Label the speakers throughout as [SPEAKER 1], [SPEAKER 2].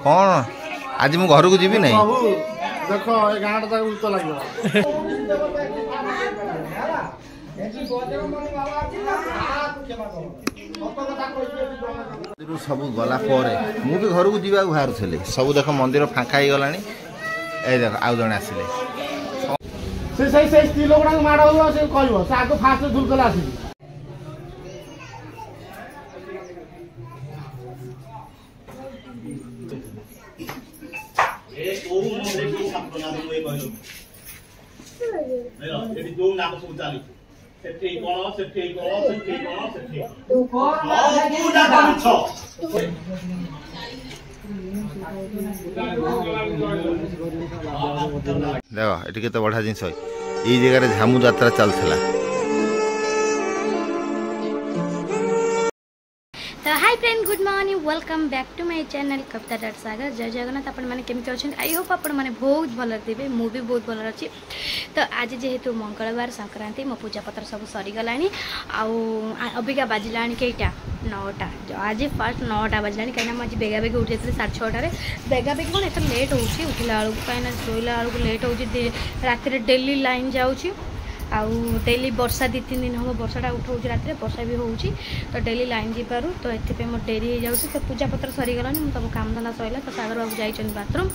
[SPEAKER 1] कौन आज मु घर को जीवी नहीं
[SPEAKER 2] देख ए गाँटा तक उल्टा लगे
[SPEAKER 1] सब गला मु भी घर को जीवा बाहर थे सब देख मंदिर फाँका हो गला देख आउ जड़े आसिले
[SPEAKER 2] स्त्री लोक माड़ कह आगे फास्ट झुलकला आस
[SPEAKER 1] देख ये बढ़िया जिनस ये जगह झामू यात्रा चलता।
[SPEAKER 3] तो hi friend good morning welcome back to my channel Kavita dot Sagar जय जगन्नाथ आपण मैंने केमती अच्छा आई होप आपण मैंने बहुत भल थे मु भी बहुत भल अच्छी। तो आज जेहेतु मंगलवार संक्रांति मो पूजा पत्र सब सरीगला अबिका बाजिला कईटा 9टा आज फास्ट 9टा बाजिला कहीं मुझे बेगा बेगी उठी 6:30 बेगा बेगी कौन एत लेट हो उठला कहीं शोला लेट हो राति डेली लाइन जाऊँगी आउ डेली वर्षा 2-3 दिन हम वर्षाटा उठाऊँ राति वर्षा भी हो तो डेली लाइन जीपारू तो ये मोर डेरी हो जाऊँ तो पूजा पत्र सरीगलानी मुझे सब काम धंदा सरला तो सागर बाबू जाइए बाथरूम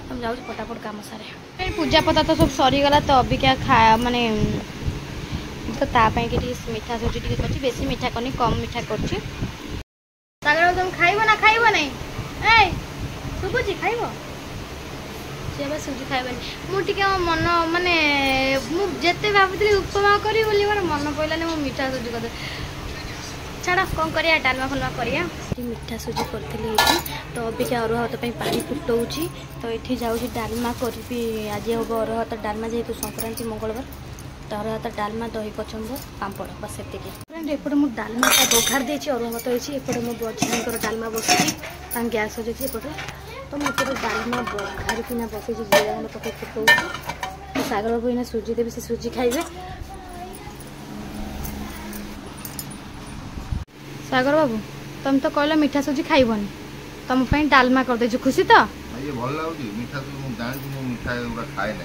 [SPEAKER 3] तो जाऊँ फटाफट काम सारे पूजा पत्र तो सब सरीगला तो अबिका खा माने तो तापाई कि मीठा सोची कर बेसी मीठा करनी कम मीठा कर सागर बाबू तुम खाइब ना खाइब नहीं शुभुची खाइब सी बस सुजी खाइबानी मुझे मन माने मुझे भावुली उपमा करी मोर मन पड़ानी मो मीठा सुजी कर छाड़ा कौन करिया डालमा फलमा करिया मीठा सुजी करी तो अबिका अरुआ भात पानी फुटाऊँगी तो ये जाऊँगी डालमा करी आज हम अरुआ भात डालमा जेहेतु संक्रांति मंगलवार तो अरुआ भात डालमा दही कचम्बर पापड़ बस से एपटे मुझे डालमा बघार देती अरुआ भात होती एपटे मो बझीर डालमा बस गैस हो जाए एपटे तो मुझे डालमा बघारिकिना बसई जीरा गुंड पकड़ फुटाऊँ सागर बाबू इना सुजी देवी से सुजी खाइबे सागर बाबू तुम तो कहल मीठा सुजी खाइबनी तुम डालमा कर दे खुशी तो
[SPEAKER 1] ये भल लागी मीठा तो जानी मीठा खाए ना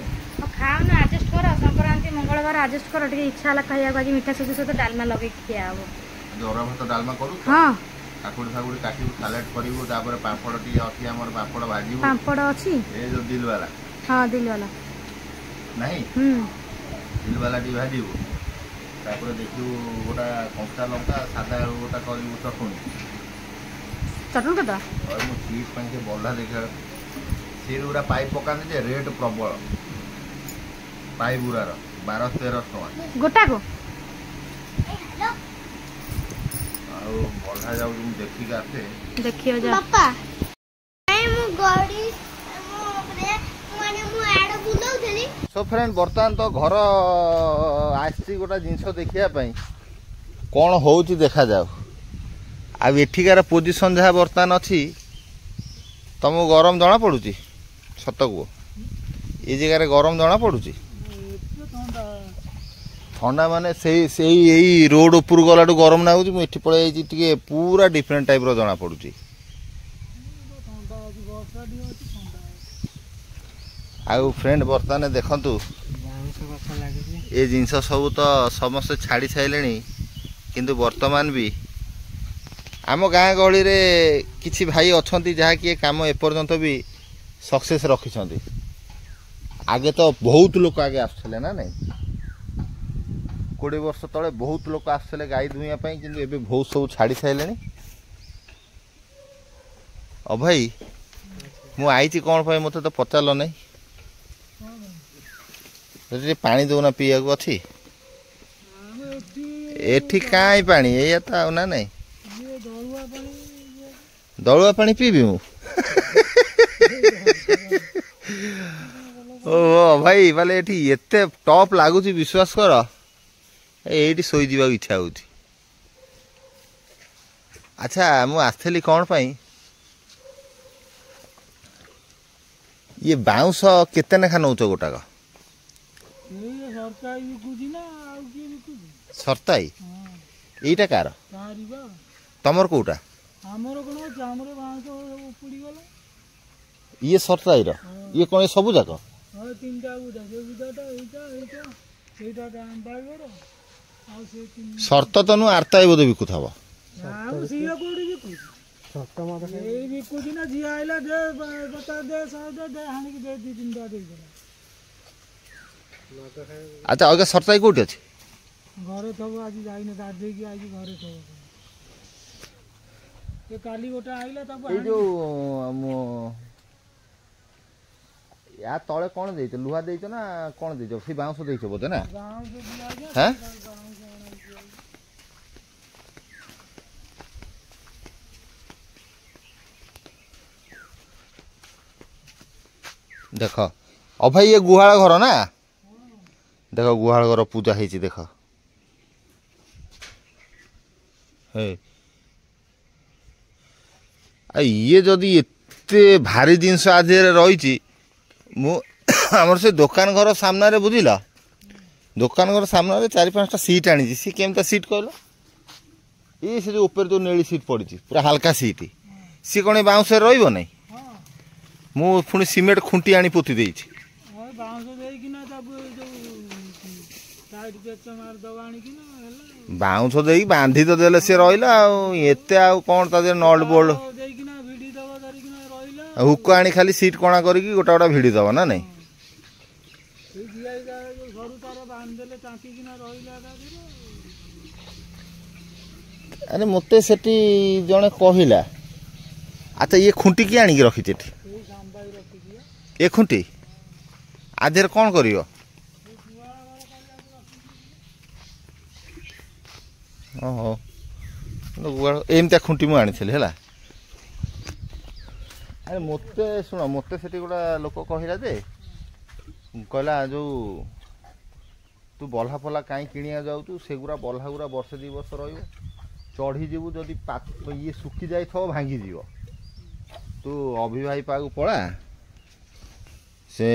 [SPEAKER 3] खाओ ना एडजस्ट कर संक्रांति मंगलवार एडजस्ट कर इच्छा है खाया आज मीठा सुजी सहित डालमा लगे खिया हम
[SPEAKER 1] अरुआ भात डालमा करू
[SPEAKER 3] हाँ
[SPEAKER 1] काकुड़ी फाकुड़ी काटी सालाड करू पापड़ टी अच्छी आम पापड़ भाजी
[SPEAKER 3] पापड़ अच्छी
[SPEAKER 1] ये जो दिल वाला
[SPEAKER 3] हाँ दिल वाला
[SPEAKER 1] नहीं दिल वाला टी भाजी देखू गोटा कंचा लंका सादा गोटा कर चटुणी
[SPEAKER 3] चटुणी कदा
[SPEAKER 1] सीट पे बल्ला देखा सीट गुड़ा पाइप पकाते रेट प्रबल पाइप गुरार 12-13 टଙ୍କା
[SPEAKER 3] गोटा को
[SPEAKER 1] बढ़ा जाऊ देखिक आसे
[SPEAKER 3] देखियो जा
[SPEAKER 4] पापा मु गड़ी माने
[SPEAKER 1] सो फ्रेंड बर्तमान तो घर आसी गोटा जिनस देखापी कौन हो देखा जाऊ आ एठिकार पोजिशन जहाँ बर्तमान अच्छी तुमको गरम जना पड़ुची सत को ये जगार गरम जना पड़ुची ठंडा माने से रोड उपर गला गरम ना हो पड़े पूरा डिफरेंट टाइप जना पड़ुची आउ फ्रेंड बर्तमान देखंतु ये जिनस सब तो समस्त छाड़ी सारे किंतु वर्तमान भी आम गाँ गहली रे किछि भाई अच्छा जहाँ कि काम एपर्यंत भी सक्सेस रखिंट आगे तो बहुत लोग आगे आसुले ना नहीं 20 वर्ष तले बहुत लोग आसुले गाई दुईवाई कि बहुत सब छाड़ी सारे भाई मु आई कौन पाई मत तो पचार नहीं पानी दौना पीया को अच्छी एठी काई पानी ये तो ना नहीं दलुआ पानी पीबी मु ओ भाई बोले ये टॉप लगुच विश्वास कर ये शोई जा इच्छा हो अच्छा मु आसली कौन पाई ये बाउंस केते नेखा नौच गोटाक सरताई यहीटा कार तमर कोटा ये सरताईर ये कौन ये सबू जाक
[SPEAKER 5] हाँ तीनटा बुधा से बुधाटा एटा दाम बाइगर आ से तीन
[SPEAKER 1] शर्त तो नु आरताई बोध बिकु थब
[SPEAKER 5] आ सिया कोडी बिकु
[SPEAKER 2] ସତ ମତ
[SPEAKER 5] ए बिकु दिना जी आइला दे बता दे सौदा दे हानि के दे दी तीनटा दे देला
[SPEAKER 1] अच्छा अगे सरताई कोठी अछि
[SPEAKER 5] घरे थब आज जाइने गाधे की आज घरे थब ये काली गोटा आइला तब
[SPEAKER 1] ए जो या तले कौन देइछ लुहा देइछ ना कौन देइछ से बाउंस देइछ बोधे ना
[SPEAKER 5] गांव से दिया गया
[SPEAKER 1] हैं देख अब भाई ये गुहाल घर ना देख गुहाल घर पूजा ହେଇଛି देख हे आ ये जदि एते भारी जिनस आज रही आमर से दुकान घर सामने बुझिल दुकान घर सामने 4-5टा सीट आनी सी केमता सीट कहल ये से जो ऊपर जो नेली सीट पड़ी पूरा हल्का सीट सी कौन बाउंस रही नहीं मु पुणी सीमेंट खुंटी आनी पोती देइछि
[SPEAKER 5] और बांस दे कि ना तब जो साइड पे मार दवा आनी कि ना हला
[SPEAKER 1] बाउंस देई बांधी तो देले से रहिला एते आ कोन ता दे नट बोल्ड
[SPEAKER 5] दे कि ना भिडी दवा धरि कि ना रहिला
[SPEAKER 1] हुक आनी खाली सीट कोणा करी गोटा गोटा भिड़ी दवा ना नहीं
[SPEAKER 5] ए दिया जो घरु तार बांध देले टाकी कि ना रहिला का
[SPEAKER 1] अरे मते सेठी जने कहिला अच्छा ये खुंटी की आनी रखी छेठी ये खुंटी आधेर कौन करियो ओहो एमता खुंटी मु आनी है अरे मते शुण मते सेठी गोटा लोक कहला जे कहला जो तू बल्हा फला कहीं किणिया जाऊ सेगुरा बल्हा गुरा वर्षे 2 वर्ष रही चढ़ी जीवु जदि ये सुखी जाई भांगी जीव तू अभिभाई पाक पड़ा से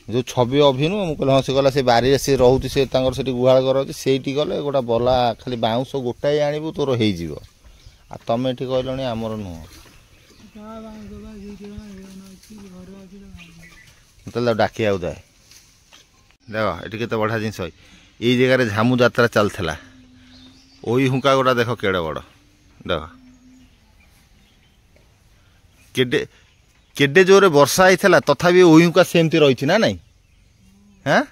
[SPEAKER 1] जो छवि अभिनु मुझे हाँ से गला से बारी से रोचे से गुहाल घर अच्छे से गले गोटा बला खाली बाउंस गोटाए आणबू तोर हो तुम ये कहल आमर नुह डाकी आउ जाए देख ये बढ़िया जिनस ये जगह झामू यात्रा चलता ओई हुंका गोटा देख केड़े बड़ देख केडे केडे जोरे वर्षा होता तथापि ओहुका सेमती रही ना नहीं हाँ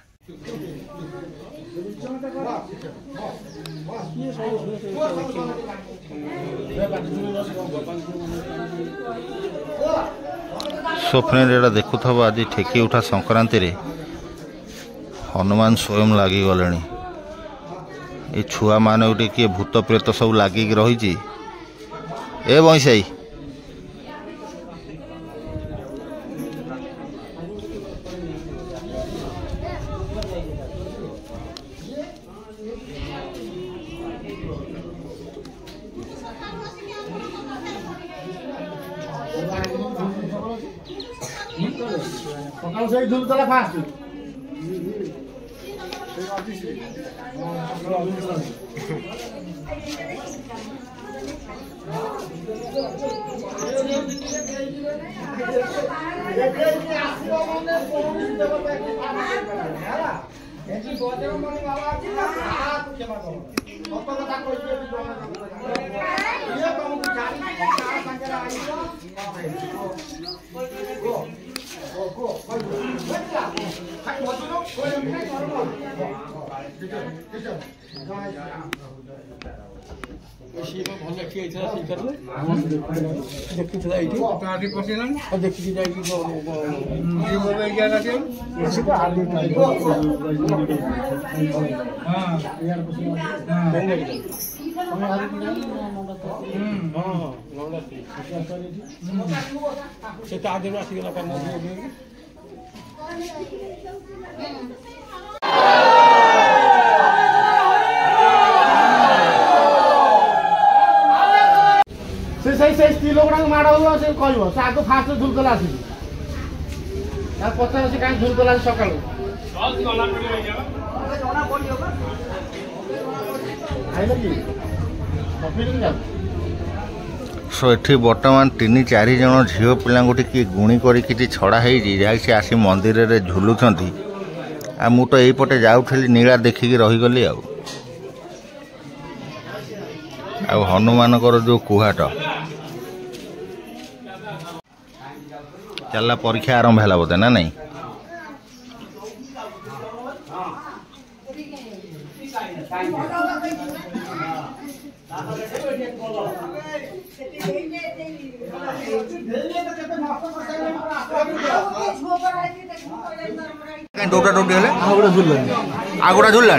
[SPEAKER 1] स्वप्न देखु आज ठेकी उठा संक्रांति रे हनुमान स्वयं लगी गले ये छुआ मान गोटे किए भूत प्रेत सब लगिक रही ए बईसाई
[SPEAKER 2] ସକାଳୁ ସେଇ ଧୁପତଲା ଫାଷ୍ଟ से स्त्री लोक माड़ हुआ से कह से आग फास्ट झुलकला आस पचार से कहीं झुलकला सका
[SPEAKER 1] सो एठी वर्तमान 3-4 जन झील पिला टी गुणी करी छड़ा से आसी मंदिर रे झुलुंट आ मु तो यहीपटे जाऊली नीला देखिकी रहीगली आ हनुमान जो कुहाट चलला परीक्षा आरंभ है बोधे ना नहीं दौड़ा दौड़ी हेले आगुड़ा झुल्ला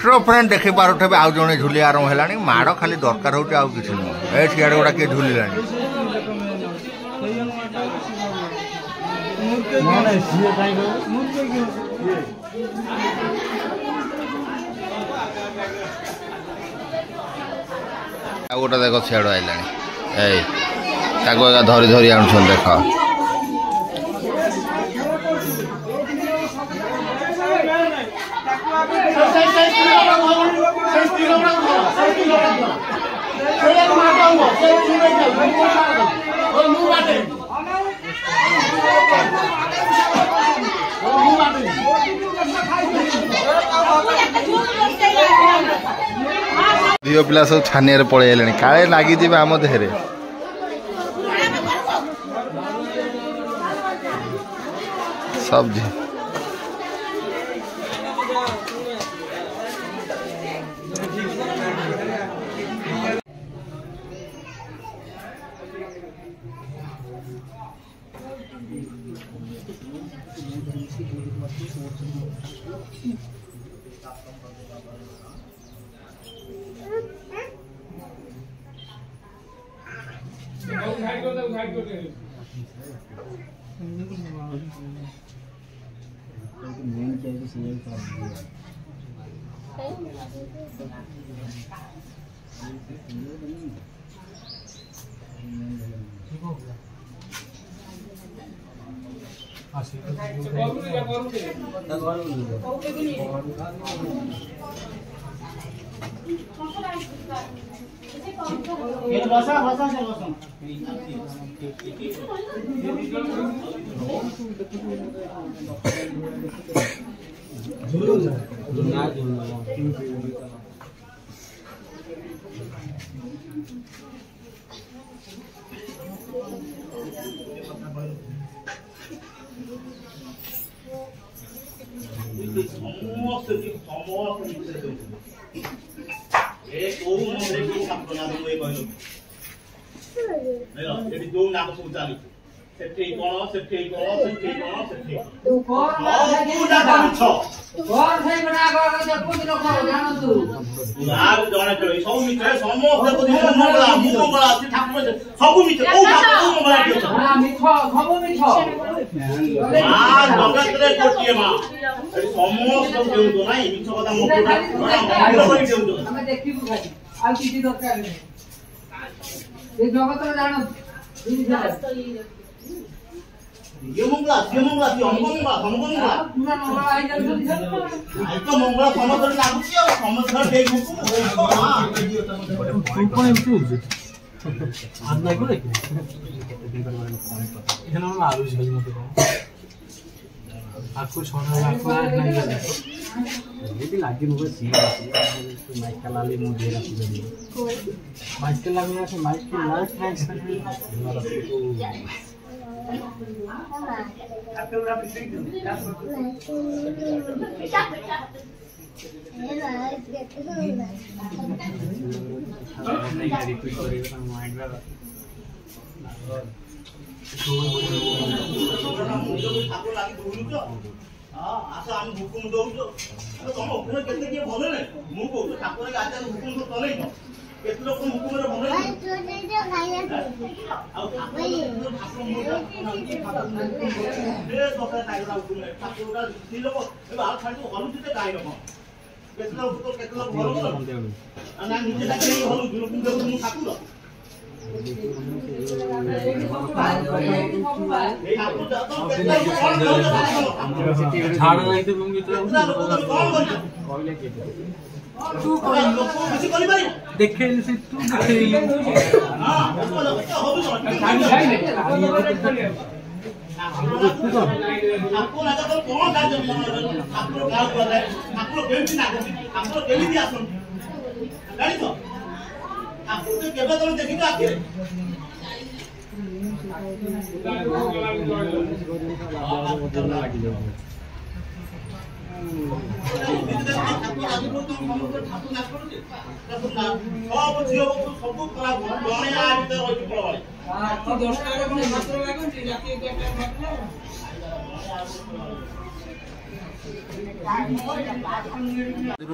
[SPEAKER 1] सो फ्रेंड देखी पारे आउ जड़े झुली आरंभ है माड़ खाली दरकार हो किसी नुह सियाड़े गुड़ा किए झुलिला गोटे देख सियाड़ आइला धरी धरी आनु देख झील पिला सब छानिया पलैले काले लगी आम देहरे सब
[SPEAKER 2] आपको छोड़ा आपको लगे माइक का लाली मुझे माइक के लगे से माइक की लाइट ଦେଖେଇଲି ସେ ତୁ ଦେଖେଇଲି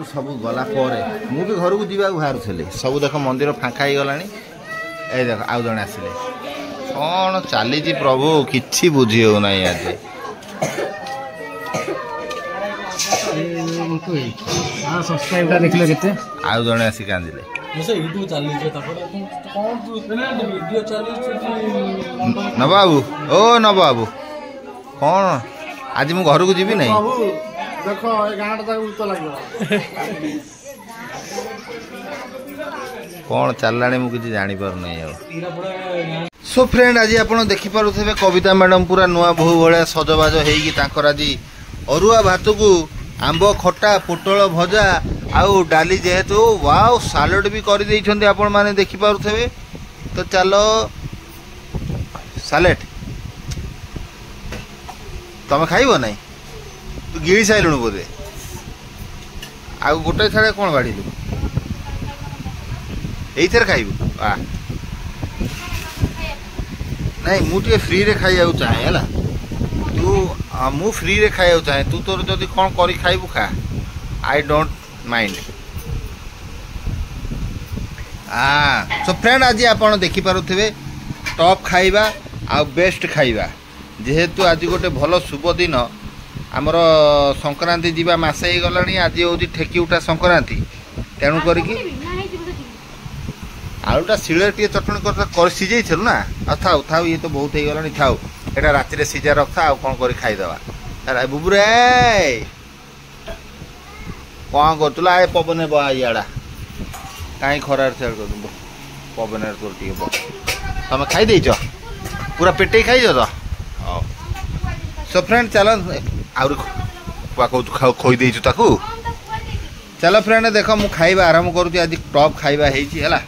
[SPEAKER 1] सब गला मु भी घर को जीवा बाहर सब देख मंदिर फांका हो गलानी ए देख आउ जने आसिले कौन चली प्रभु किछि बुझी हो ना आज
[SPEAKER 2] सब्सक्राइब देखले केते
[SPEAKER 1] आउ जने आसी कांदिले
[SPEAKER 2] यूट्यूब चली वीडियो चली
[SPEAKER 1] न बाबू ओ न बाबू कौन आज मु घर को जीवी नहीं
[SPEAKER 2] देखो गाँव तो लगे
[SPEAKER 1] कौन चलला मुझे जानी पार नहीं सो फ्रेंड आज आप देखिपे कविता मैडम पूरा नुआ बहु भाया सजबाज होकर आज अरुआ भात को आंब खटा पोटल भजा आउ डाली जेहेतु वाओ सालड भी कर आपण माने देखिपे तो चलो सालेट तमें खाइब ना तू गिड़ी साइलु बोधे आउ गोटे थाड़े कौन बाड़िलु ये खाइबू नहीं मुझे फ्री रे खाइबा चाहे है तू मु फ्री रे खाइबा चाहे तू तोर जदि कौन करी खाइबू खा I don't mind so friend आज आप देखिपे टॉप खाइबा आ बेस्ट खाइबा जेहेतु आज गोटे भल शुभ दिन आमर संक्रांति जीवा मासे ही गलानी आज हूँ ठेकी उठा संक्रांति तेणु करके आलुटा शिଳରେ ଟିକେ ଚଟଣି କରି ସିଝେଇଥିଲୁ ନା ଆଉ ଥାଉ ଥାଉ ଇଏ ତ ବହୁତ ହେଇଗଲାଣି ଥାଉ ଏଟା ରାତିରେ ସିଝା ରଖା ଆଉ କ'ଣ କରି ଖାଇଦେବା ଆରେ ବୁବୁରେ କ'ଣ କରୁଥିଲୁ ଆଏ ପବନରେ ବହା ଇଆଡ଼ା କାହିଁ ଖରାରେ ଛାଡ଼ କରୁଛୁ ପବନରେ ତୋର ଟିକେ ବହ ତମେ ଖାଇଦେଇଛ ପୁରା ପେଟେଇ ଖାଇଛ ତ ହଉ ସୋ ଫ୍ରେଣ୍ଡ ଚାଲ ଆହୁରି କହୁଛୁ ଖୋଇ ଦେଇଛୁ ତାକୁ ଚାଲ ଫ୍ରେଣ୍ଡ ଦେଖ ମୁଁ ଖାଇବା ଆରମ୍ଭ କରୁଛି ଆଜି ଟପ୍ ଖାଇବା ହେଇଛି ହେଲା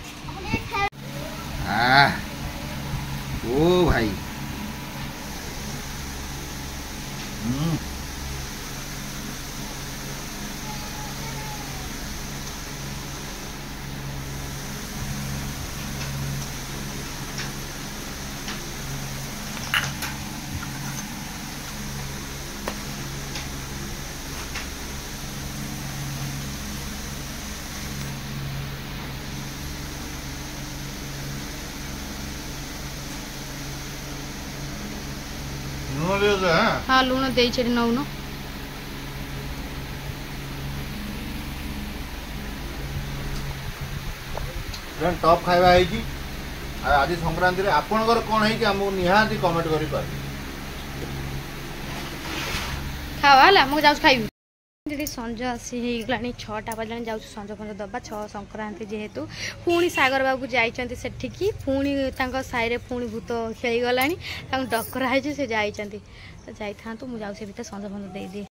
[SPEAKER 1] ओ भाई
[SPEAKER 3] हाँ लुण दे नौन
[SPEAKER 1] टॉप खाଇବା ହେଇଛି आज संक्रांति रे आपनकर कोन है कि हमको निहाती कमेंट करि पार
[SPEAKER 3] खावा हला मु जाउ खाइबी दीदी संज आसी गलानी 6टा बजलानी जाउ संज फंज दबा 6 संक्रांति जेहेतु पुणी सागर बाबू जाइचंती सेठिकी पुणी तांको साई रे पुणी भूत खेली गलानी तांको डकरा है से जाइचंती तो जाई था तो मु जाउ से भीतर संज फंज दे दे